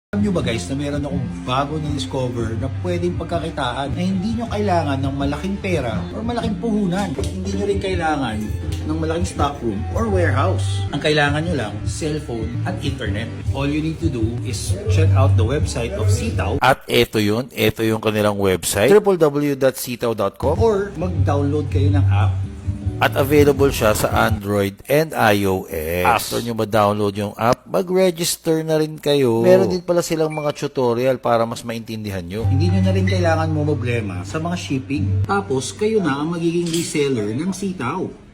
Alam nyo ba guys na meron akong bago na-discover na pwedeng pagkakitaan na hindi nyo kailangan ng malaking pera or malaking puhunan. Hindi nyo rin kailangan ng malaking stockroom or warehouse. Ang kailangan nyo lang, cellphone at internet. All you need to do is check out the website of Sitaw. At ito yung kanilang website, www.sitaw.com, Or mag-download kayo ng app. at available siya sa Android and iOS. After nyo ma-download yung app, mag-register na rin kayo. Meron din pala silang mga tutorial para mas maintindihan nyo. Hindi nyo na rin kailangan mo problema sa mga shipping. Tapos kayo na ang magiging reseller ng Sitaw.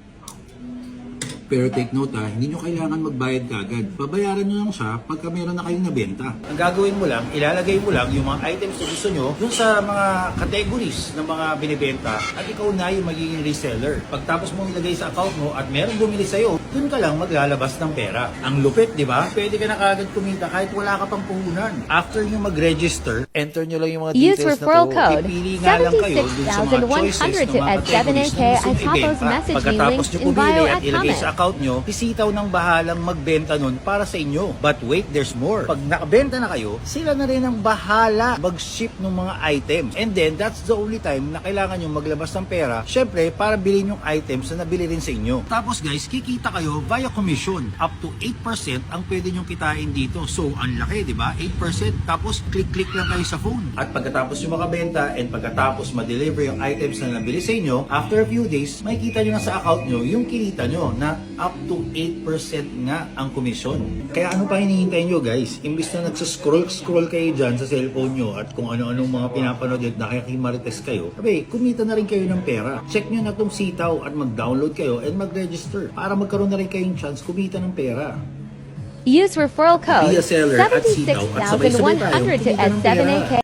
Pero take note hindi nyo kailangan magbayad kagad. Babayaran nyo lang siya pagka meron na kayong nabenta. Ang gagawin mo lang, ilalagay mo lang yung mga items na gusto nyo dun sa mga categories ng mga binibenta at ikaw na yung magiging reseller. Pagtapos mo ilagay sa account mo at meron bumili sa'yo, dun ka lang maglalabas ng pera. Ang lupit, di ba? Pwede ka na kagad kumita kahit wala ka pang puhunan. After nyo mag-register, Enter nyo lang yung mga Use details na referral to. code pipili nga lang kayo dun sa mga choices ng mga categories na gusto nyo ibenta. Pagkatapos nyo pumili at ilagay sa account nyo, Sitaw nang bahalang magbenta nun para sa inyo. But wait, there's more. Pag nakabenta na kayo, sila na rin ang bahala mag-ship ng mga items. And then, that's the only time na kailangan nyo maglabas ng pera, syempre, para bilhin yung items na nabili rin sa inyo. Tapos guys, kikita kayo via commission. Up to 8% ang pwede nyong kitain dito. So, ang laki, di ba? 8%. Tapos, click-click lang kayo sa phone. At pagkatapos yung makabenta and pagkatapos ma-deliver yung items na nabili sa inyo, after a few days, makikita nyo na sa account nyo yung kinita nyo na up to 8% nga ang komisyon. Kaya ano pa hinihintay nyo guys? Imbis na nagsascroll kayo dyan sa cellphone nyo at kung ano-anong mga pinapanood at nakikimarites kayo, sabi, kumita na rin kayo ng pera. Check nyo na itong Sitaw at mag-download kayo and mag-register para magkaroon na rin kayong chance kumita ng pera. Use referral code Be a seller at Sitaw at sabay-sabay tayo 76100 to kumita ng pera. S7AK.